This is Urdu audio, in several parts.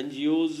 NGOs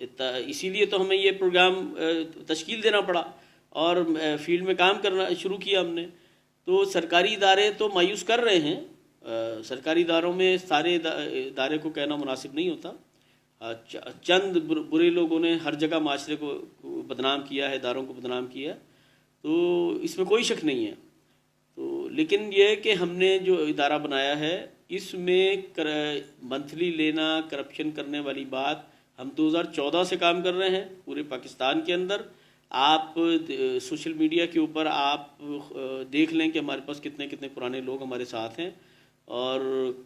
اسی لیے تو ہمیں یہ پروگرام تشکیل دینا پڑا اور فیلڈ میں کام کرنا شروع کیا ہم نے. تو سرکاری ادارے تو مایوس کر رہے ہیں. سرکاری اداروں میں سارے ادارے کو کہنا مناسب نہیں ہوتا. چند برے لوگوں نے ہر جگہ معاشرے کو بدنام کیا ہے، اداروں کو بدنام کیا ہے، تو اس میں کوئی شک نہیں ہے. تو لیکن یہ کہ ہم نے جو ادارہ بنایا ہے اس میں منتھلی لینا، کرپشن کرنے والی بات ہم 2014 سے کام کر رہے ہیں پورے پاکستان کے اندر. آپ سوشل میڈیا کے اوپر آپ دیکھ لیں کہ ہمارے پاس کتنے کتنے پرانے لوگ ہمارے ساتھ ہیں، اور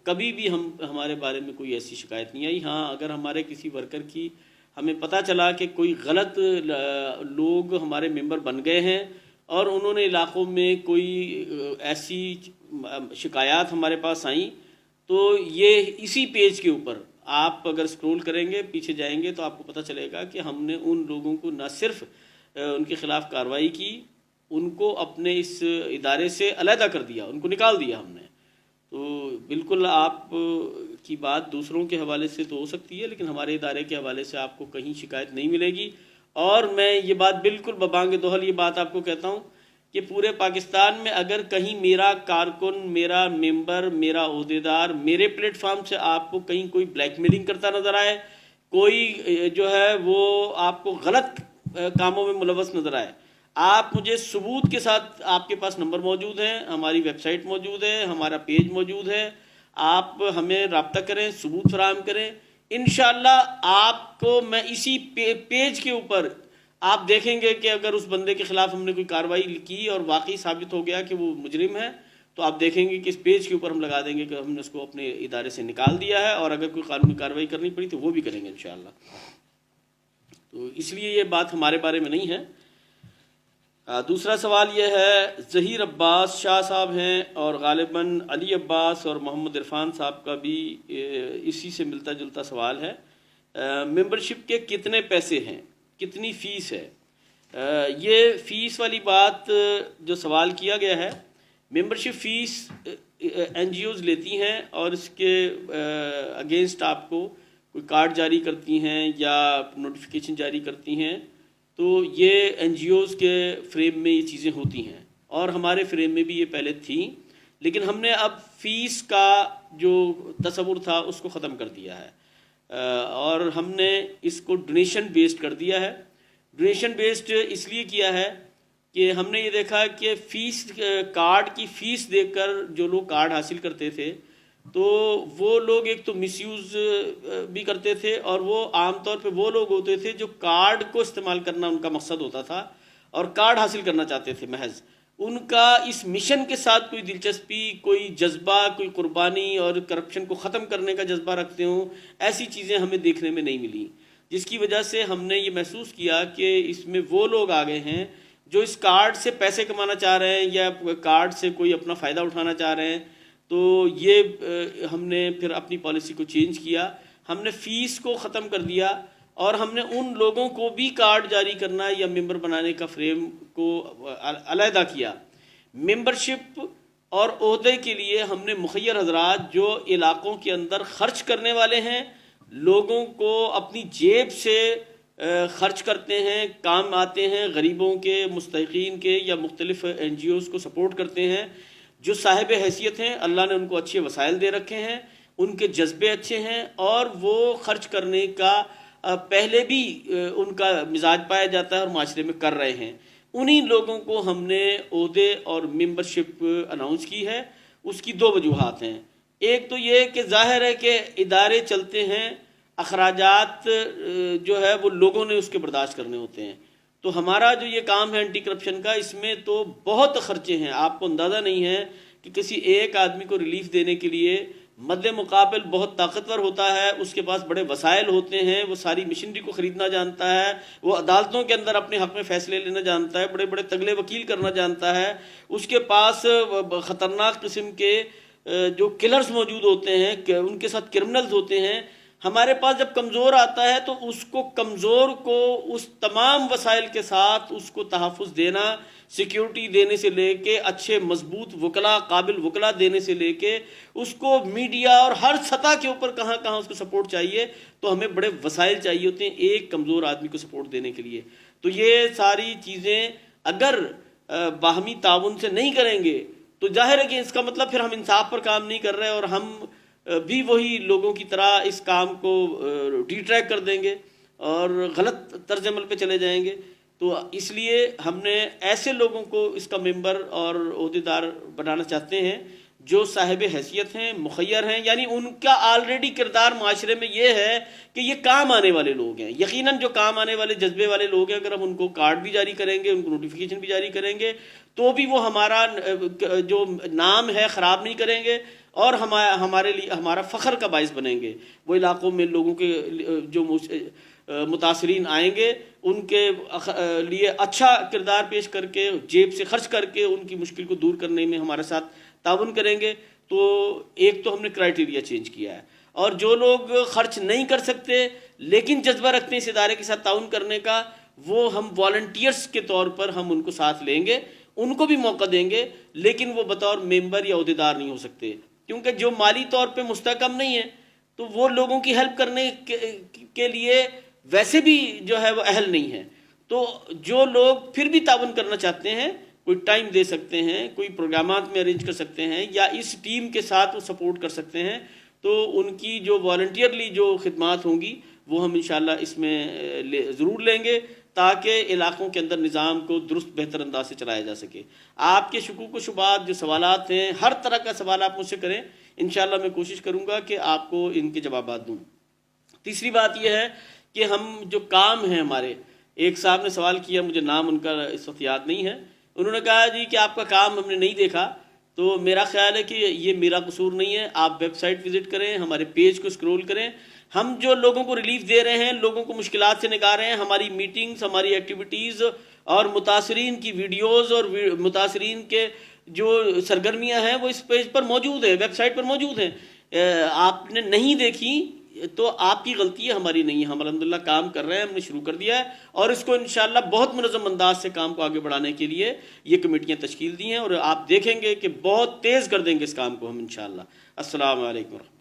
کبھی بھی ہمارے بارے میں کوئی ایسی شکایت نہیں آئی. ہاں اگر ہمارے کسی ورکر کی ہمیں پتہ چلا کہ کوئی غلط لوگ ہمارے ممبر بن گئے ہیں اور انہوں نے علاقوں میں کوئی ایسی شکایات ہمارے پاس آئیں، تو یہ اسی پیج کے اوپر آپ اگر سکرول کریں گے، پیچھے جائیں گے، تو آپ کو پتہ چلے گا کہ ہم نے ان لوگوں کو نہ صرف ان کے خلاف کارروائی کی، ان کو اپنے اس ادارے سے علیحدہ کر دیا، ان کو نکال دیا ہم نے. تو بالکل آپ کی بات دوسروں کے حوالے سے تو ہو سکتی ہے، لیکن ہمارے ادارے کے حوالے سے آپ کو کہیں شکایت نہیں ملے گی. اور میں یہ بات بالکل ببانگ دوہل یہ بات آپ کو کہتا ہوں کہ پورے پاکستان میں اگر کہیں میرا کارکن، میرا ممبر، میرا عہدیدار میرے پلیٹ فارم سے آپ کو کہیں کوئی بلیک میلنگ کرتا نظر آئے، کوئی جو ہے وہ آپ کو غلط کاموں میں ملوث نظر آئے، آپ مجھے ثبوت کے ساتھ، آپ کے پاس نمبر موجود ہیں، ہماری ویب سائٹ موجود ہے، ہمارا پیج موجود ہے، آپ ہمیں رابطہ کریں، ثبوت فراہم کریں. انشاءاللہ آپ کو میں اسی پیج کے اوپر آپ دیکھیں گے کہ اگر اس بندے کے خلاف ہم نے کوئی کارروائی کی اور واقعی ثابت ہو گیا کہ وہ مجرم ہے، تو آپ دیکھیں گے کہ اس پیج کے اوپر ہم لگا دیں گے کہ ہم نے اس کو اپنے ادارے سے نکال دیا ہے، اور اگر کوئی قانونی کارروائی کرنی پڑی تو وہ بھی کریں گے انشاءاللہ. تو اس لیے یہ بات ہمارے بارے میں نہیں ہے. دوسرا سوال یہ ہے، ظہیر عباس شاہ صاحب ہیں اور غالباً علی عباس اور محمد عرفان صاحب کا بھی اسی سے ملتا جلتا سوال ہے. ممبرشپ کے کتنے پیسے ہیں، کتنی فیس ہے؟ یہ فیس والی بات جو سوال کیا گیا ہے، membership fee N G Os لیتی ہیں اور اس کے اگینسٹ آپ کو کوئی کارڈ جاری کرتی ہیں یا نوٹیفیکیشن جاری کرتی ہیں، تو یہ این جی اوز کے فریم میں یہ چیزیں ہوتی ہیں، اور ہمارے فریم میں بھی یہ پہلے تھیں، لیکن ہم نے اب فیس کا جو تصور تھا اس کو ختم کر دیا ہے، اور ہم نے اس کو ڈونیشن بیسڈ کر دیا ہے. ڈونیشن بیسڈ اس لیے کیا ہے کہ ہم نے یہ دیکھا کہ فیس، کارڈ کی فیس دیکھ کر جو لوگ کارڈ حاصل کرتے تھے تو وہ لوگ ایک تو مس یوز بھی کرتے تھے، اور وہ عام طور پہ وہ لوگ ہوتے تھے جو کارڈ کو استعمال کرنا ان کا مقصد ہوتا تھا اور کارڈ حاصل کرنا چاہتے تھے محض. ان کا اس مشن کے ساتھ کوئی دلچسپی، کوئی جذبہ، کوئی قربانی اور کرپشن کو ختم کرنے کا جذبہ رکھتے ہوں، ایسی چیزیں ہمیں دیکھنے میں نہیں ملی، جس کی وجہ سے ہم نے یہ محسوس کیا کہ اس میں وہ لوگ آ گئے ہیں جو اس کارڈ سے پیسے کمانا چاہ رہے ہیں یا کارڈ سے کوئی اپنا فائدہ اٹھانا چاہ رہے ہیں. تو یہ ہم نے پھر اپنی پالیسی کو چینج کیا، ہم نے فیس کو ختم کر دیا، اور ہم نے ان لوگوں کو بھی کارڈ جاری کرنا یا ممبر بنانے کا فریم کو علیحدہ کیا. ممبرشپ اور عہدے کے لیے ہم نے مخیر حضرات جو علاقوں کے اندر خرچ کرنے والے ہیں، لوگوں کو اپنی جیب سے خرچ کرتے ہیں، کام آتے ہیں، غریبوں کے، مستحقین کے یا مختلف این جی اوز کو سپورٹ کرتے ہیں، جو صاحب حیثیت ہیں، اللہ نے ان کو اچھے وسائل دے رکھے ہیں، ان کے جذبے اچھے ہیں، اور وہ خرچ کرنے کا پہلے بھی ان کا مزاج پایا جاتا ہے اور معاشرے میں کر رہے ہیں. انہی لوگوں کو ہم نے عہدے اور ممبرشپ اناؤنس کی ہے. اس کی دو وجوہات ہیں. ایک تو یہ کہ ظاہر ہے کہ ادارے چلتے ہیں، اخراجات جو ہے وہ لوگوں نے اس کے برداشت کرنے ہوتے ہیں. تو ہمارا جو یہ کام ہے اینٹی کرپشن کا، اس میں تو بہت خرچے ہیں، آپ کو اندازہ نہیں ہے کہ کسی ایک آدمی کو ریلیف دینے کے لیے مد مقابل بہت طاقتور ہوتا ہے، اس کے پاس بڑے وسائل ہوتے ہیں، وہ ساری مشینری کو خریدنا جانتا ہے، وہ عدالتوں کے اندر اپنے حق میں فیصلے لینا جانتا ہے، بڑے بڑے تگلے وکیل کرنا جانتا ہے، اس کے پاس خطرناک قسم کے جو کلرز موجود ہوتے ہیں، ان کے ساتھ کرمنلز ہوتے ہیں. ہمارے پاس جب کمزور آتا ہے تو اس کو کمزور کو اس تمام وسائل کے ساتھ اس کو تحفظ دینا، سیکیورٹی دینے سے لے کے اچھے مضبوط وکلا، قابل وکلا دینے سے لے کے اس کو میڈیا اور ہر سطح کے اوپر کہاں کہاں اس کو سپورٹ چاہیے، تو ہمیں بڑے وسائل چاہیے ہوتے ہیں ایک کمزور آدمی کو سپورٹ دینے کے لیے۔ تو یہ ساری چیزیں اگر باہمی تعاون سے نہیں کریں گے تو ظاہر ہے کہ اس کا مطلب پھر ہم انصاف پر کام نہیں کر رہے اور ہم بھی وہی لوگوں کی طرح اس کام کو ڈی ٹریک کر دیں گے اور غلط طرز عمل پہ چلے جائیں گے۔ تو اس لیے ہم نے ایسے لوگوں کو اس کا ممبر اور عہدیدار بنانا چاہتے ہیں جو صاحب حیثیت ہیں، مخیر ہیں، یعنی ان کا آلریڈی کردار معاشرے میں یہ ہے کہ یہ کام آنے والے لوگ ہیں۔ یقیناً جو کام آنے والے جذبے والے لوگ ہیں، اگر ہم ان کو کارڈ بھی جاری کریں گے، ان کو نوٹیفیکیشن بھی جاری کریں گے تو بھی وہ ہمارا جو نام ہے خراب نہیں کریں گے اور ہمارے لیے ہمارا فخر کا باعث بنیں گے۔ وہ علاقوں میں لوگوں کے جو متاثرین آئیں گے ان کے لیے اچھا کردار پیش کر کے، جیب سے خرچ کر کے ان کی مشکل کو دور کرنے میں ہمارے ساتھ تعاون کریں گے۔ تو ایک تو ہم نے کرائٹیریا چینج کیا ہے، اور جو لوگ خرچ نہیں کر سکتے لیکن جذبہ رکھتے ہیں اس ادارے کے ساتھ تعاون کرنے کا، وہ ہم والنٹیئرس کے طور پر ہم ان کو ساتھ لیں گے، ان کو بھی موقع دیں گے، لیکن وہ بطور ممبر یا عہدیدار نہیں ہو سکتے، کیونکہ جو مالی طور پہ مستحکم نہیں ہے تو وہ لوگوں کی ہیلپ کرنے کے لیے ویسے بھی جو ہے وہ اہل نہیں ہے۔ تو جو لوگ پھر بھی تعاون کرنا چاہتے ہیں، کوئی ٹائم دے سکتے ہیں، کوئی پروگرامات میں ارینج کر سکتے ہیں یا اس ٹیم کے ساتھ وہ سپورٹ کر سکتے ہیں، تو ان کی جو والنٹیئرلی جو خدمات ہوں گی وہ ہم انشاءاللہ اس میں ضرور لیں گے تاکہ علاقوں کے اندر نظام کو درست بہتر انداز سے چلایا جا سکے۔ آپ کے شکوک و شبہات جو سوالات ہیں، ہر طرح کا سوال آپ مجھ سے کریں، انشاءاللہ میں کوشش کروں گا کہ آپ کو ان کے جوابات دوں۔ تیسری بات یہ ہے کہ ہم جو کام ہیں ہمارے، ایک صاحب نے سوال کیا، مجھے نام ان کا اس وقت یاد نہیں ہے، انہوں نے کہا جی کہ آپ کا کام ہم نے نہیں دیکھا، تو میرا خیال ہے کہ یہ میرا قصور نہیں ہے، آپ ویب سائٹ وزٹ کریں، ہمارے پیج کو سکرول کریں، ہم جو لوگوں کو ریلیف دے رہے ہیں، لوگوں کو مشکلات سے نکال رہے ہیں، ہماری میٹنگز، ہماری ایکٹیویٹیز اور متاثرین کی ویڈیوز اور متاثرین کے جو سرگرمیاں ہیں وہ اس پیج پر موجود ہیں، ویب سائٹ پر موجود ہیں۔ آپ نے نہیں دیکھی تو آپ کی غلطی ہے، ہماری نہیں ہے۔ ہم الحمدللہ کام کر رہے ہیں، ہم نے شروع کر دیا ہے اور اس کو انشاءاللہ بہت منظم انداز سے کام کو آگے بڑھانے کے لیے یہ کمیٹیاں تشکیل دی ہیں اور آپ دیکھیں گے کہ بہت تیز کر دیں گے اس کام کو ہم انشاءاللہ۔ السلام علیکم ورحمۃ اللہ۔